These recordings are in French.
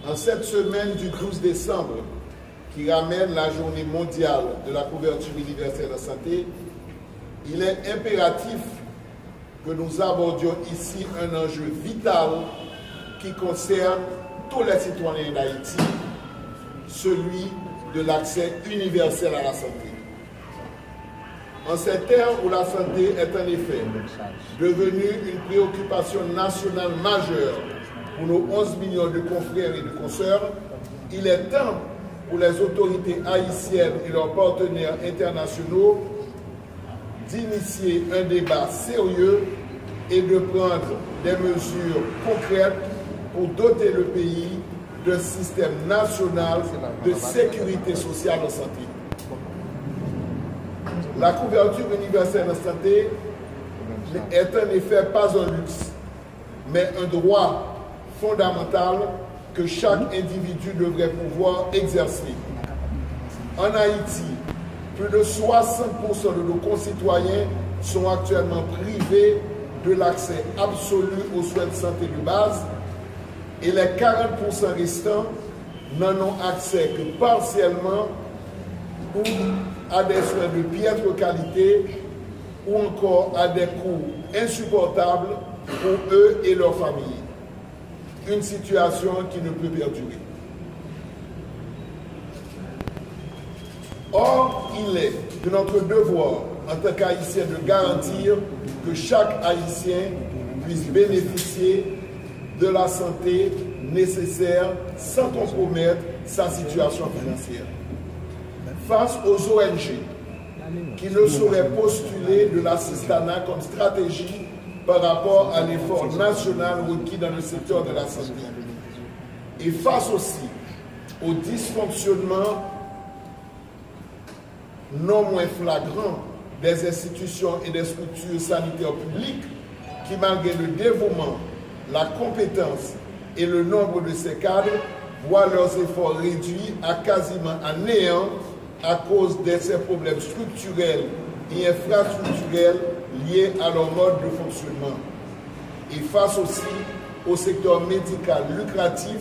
En cette semaine du 12 décembre, qui ramène la journée mondiale de la couverture universelle de santé, il est impératif que nous abordions ici un enjeu vital qui concerne tous les citoyens d'Haïti, celui de l'accès universel à la santé. En ces terres où la santé est en effet devenue une préoccupation nationale majeure pour nos 11 millions de confrères et de consoeurs, il est temps pour les autorités haïtiennes et leurs partenaires internationaux d'initier un débat sérieux et de prendre des mesures concrètes pour doter le pays d'un système national de sécurité sociale en santé. La couverture universelle en santé est en effet pas un luxe, mais un droit fondamental que chaque individu devrait pouvoir exercer. En Haïti, plus de 60% de nos concitoyens sont actuellement privés de l'accès absolu aux soins de santé de base et les 40% restants n'en ont accès que partiellement ou à des soins de piètre qualité ou encore à des coûts insupportables pour eux et leurs familles. Une situation qui ne peut perdurer. Or, il est de notre devoir en tant qu'Haïtien de garantir que chaque Haïtien puisse bénéficier de la santé nécessaire sans compromettre sa situation financière. Face aux ONG qui ne sauraient postuler de l'assistanat comme stratégie par rapport à l'effort national requis dans le secteur de la santé. Et face aussi au dysfonctionnement non moins flagrant des institutions et des structures sanitaires publiques qui, malgré le dévouement, la compétence et le nombre de ces cadres, voient leurs efforts réduits à quasiment à néant à cause de ces problèmes structurels et infrastructurels liés à leur mode de fonctionnement. Et face aussi au secteur médical lucratif,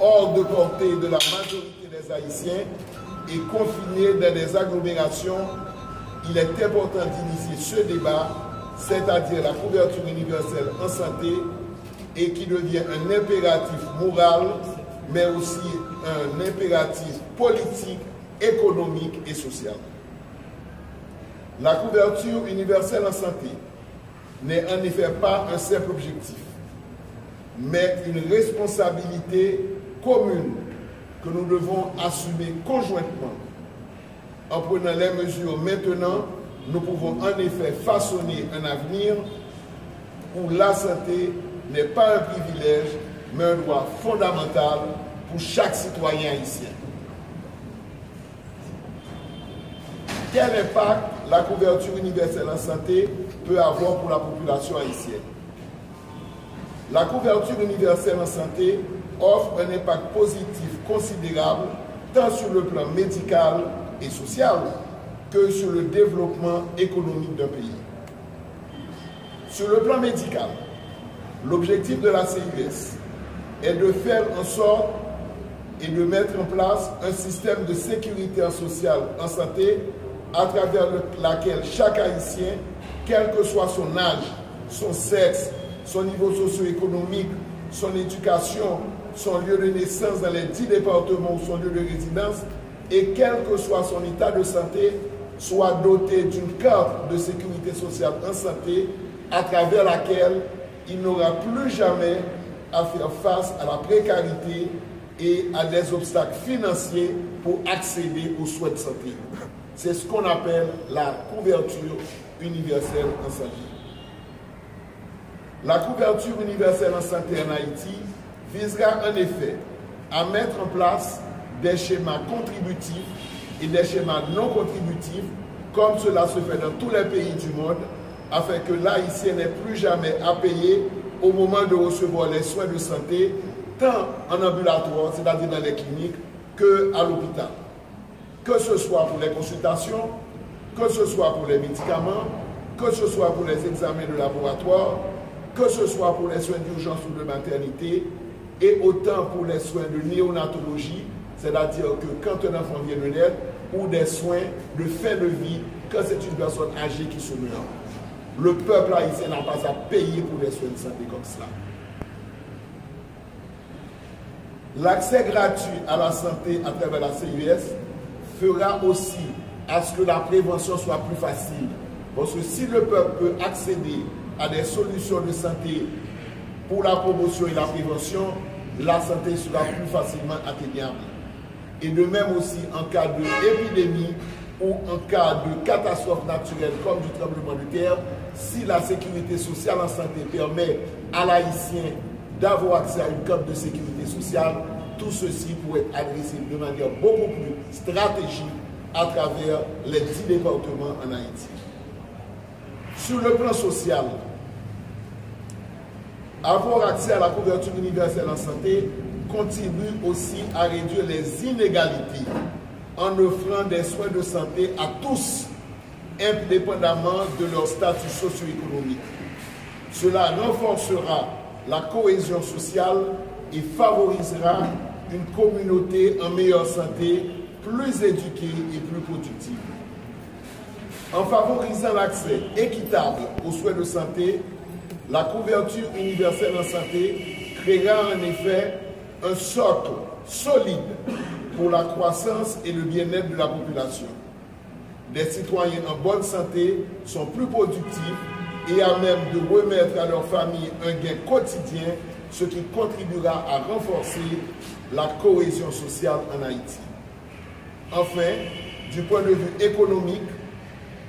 hors de portée de la majorité des Haïtiens et confinés dans des agglomérations, il est important d'initier ce débat, c'est-à-dire la couverture universelle en santé, et qui devient un impératif moral, mais aussi un impératif politique, économique et social. La couverture universelle en santé n'est en effet pas un simple objectif, mais une responsabilité commune que nous devons assumer conjointement. En prenant les mesures maintenant, nous pouvons en effet façonner un avenir où la santé n'est pas un privilège, mais un droit fondamental pour chaque citoyen haïtien. Quel impact la couverture universelle en santé peut avoir pour la population haïtienne? La couverture universelle en santé offre un impact positif considérable tant sur le plan médical et social que sur le développement économique d'un pays. Sur le plan médical, l'objectif de la CUS est de faire en sorte et de mettre en place un système de sécurité sociale en santé à travers laquelle chaque Haïtien, quel que soit son âge, son sexe, son niveau socio-économique, son éducation, son lieu de naissance dans les 10 départements ou son lieu de résidence, et quel que soit son état de santé, soit doté d'une carte de sécurité sociale en santé à travers laquelle il n'aura plus jamais à faire face à la précarité et à des obstacles financiers pour accéder aux soins de santé. C'est ce qu'on appelle la couverture universelle en santé. La couverture universelle en santé en Haïti visera en effet à mettre en place des schémas contributifs et des schémas non contributifs, comme cela se fait dans tous les pays du monde, afin que l'Haïtien n'ait plus jamais à payer au moment de recevoir les soins de santé, tant en ambulatoire, c'est-à-dire dans les cliniques, qu'à l'hôpital. Que ce soit pour les consultations, que ce soit pour les médicaments, que ce soit pour les examens de laboratoire, que ce soit pour les soins d'urgence ou de maternité, et autant pour les soins de néonatologie, c'est-à-dire que quand un enfant vient de naître, ou des soins de fin de vie quand c'est une personne âgée qui se meurt. Le peuple haïtien n'a pas à payer pour des soins de santé comme cela. L'accès gratuit à la santé à travers la CUS fera aussi à ce que la prévention soit plus facile. Parce que si le peuple peut accéder à des solutions de santé pour la promotion et la prévention, la santé sera plus facilement atteignable. Et de même aussi en cas d'épidémie ou en cas de catastrophe naturelle comme du tremblement de terre, si la sécurité sociale en santé permet à l'haïtien d'avoir accès à une carte de sécurité sociale, tout ceci pourrait être adressé de manière beaucoup plus stratégique à travers les 10 départements en Haïti. Sur le plan social, avoir accès à la couverture universelle en santé contribue aussi à réduire les inégalités en offrant des soins de santé à tous, indépendamment de leur statut socio-économique. Cela renforcera la cohésion sociale et favorisera une communauté en meilleure santé, plus éduquée et plus productive. En favorisant l'accès équitable aux soins de santé, la couverture universelle en santé créera en effet un socle solide pour la croissance et le bien-être de la population. Des citoyens en bonne santé sont plus productifs et à même de remettre à leur famille un gain quotidien, ce qui contribuera à renforcer la cohésion sociale en Haïti. Enfin, du point de vue économique,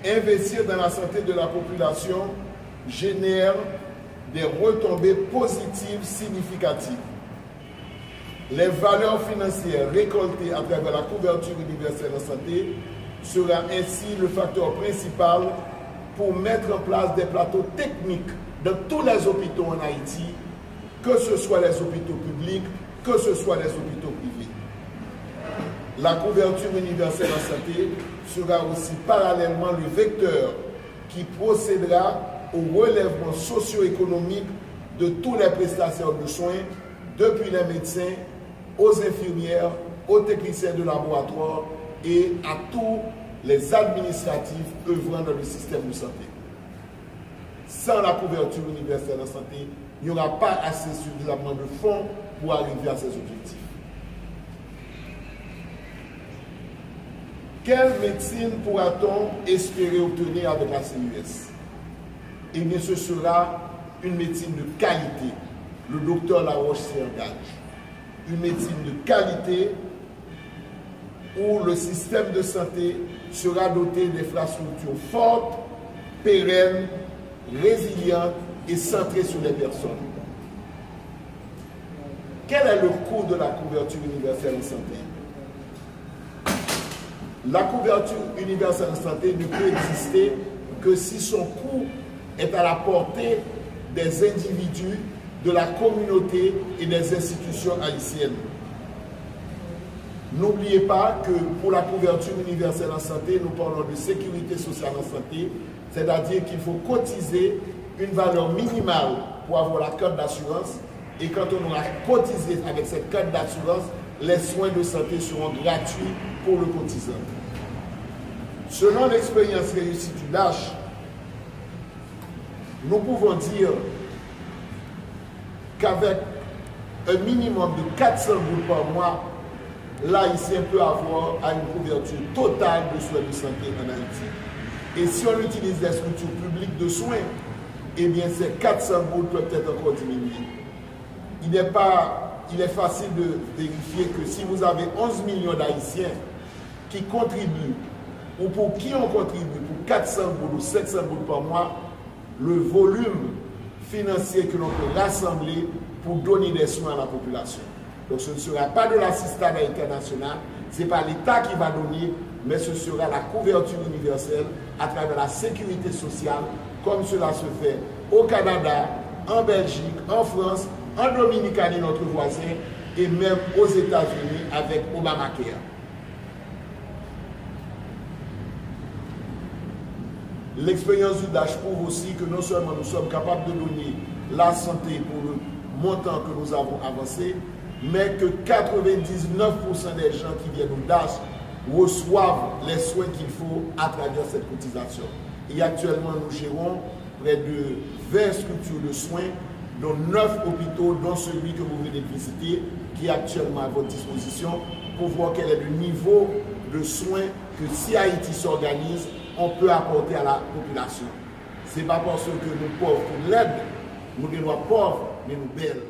investir dans la santé de la population génère des retombées positives significatives. Les valeurs financières récoltées à travers la couverture universelle en santé sera ainsi le facteur principal pour mettre en place des plateaux techniques dans tous les hôpitaux en Haïti, que ce soit les hôpitaux publics, que ce soit les hôpitaux privés. La couverture universelle en santé sera aussi parallèlement le vecteur qui procédera au relèvement socio-économique de tous les prestataires de soins, depuis les médecins, aux infirmières, aux techniciens de laboratoire et à tous les administratifs œuvrant dans le système de santé. Sans la couverture universelle en santé, il n'y aura pas assez suffisamment de fonds pour arriver à ces objectifs. Quelle médecine pourra-t-on espérer obtenir avec la CUS? Eh bien, ce sera une médecine de qualité. Le docteur Laroche s'y engage. Une médecine de qualité où le système de santé sera doté d'infrastructures fortes, pérennes, résilientes et centrées sur les personnes. Quel est le coût de la couverture universelle en santé? La couverture universelle en santé ne peut exister que si son coût est à la portée des individus, de la communauté et des institutions haïtiennes. N'oubliez pas que pour la couverture universelle en santé, nous parlons de sécurité sociale en santé, c'est-à-dire qu'il faut cotiser une valeur minimale pour avoir la carte d'assurance, et quand on aura cotisé avec cette carte d'assurance, les soins de santé seront gratuits pour le cotisant. Selon l'expérience réussie du DASH, nous pouvons dire qu'avec un minimum de 400 gouttes par mois, l'Haïtien peut avoir une couverture totale de soins de santé en Haïti. Et si on utilise des structures publiques de soins, eh bien ces 400 gouttes peuvent être encore diminuées. Il est facile de vérifier que si vous avez 11 millions d'Haïtiens qui contribuent, ou pour qui on contribue pour 400 gouttes ou 700 gouttes par mois, le volume financier que l'on peut rassembler pour donner des soins à la population. Donc ce ne sera pas de l'assistanat international, ce n'est pas l'État qui va donner, mais ce sera la couverture universelle à travers la sécurité sociale, comme cela se fait au Canada, en Belgique, en France, en Dominicanie, notre voisin, et même aux États-Unis avec Obamacare. L'expérience du DASH prouve aussi que non seulement nous sommes capables de donner la santé pour le montant que nous avons avancé, mais que 99% des gens qui viennent au DASH reçoivent les soins qu'il faut à travers cette cotisation. Et actuellement, nous gérons près de 20 structures de soins, dont 9 hôpitaux, dont celui que vous venez de visiter, qui est actuellement à votre disposition, pour voir quel est le niveau de soins que si Haïti s'organise, on peut apporter à la population. Ce n'est pas parce que nous pauvres pour l'aide, nous ne sommes pas pauvres, mais nous belles.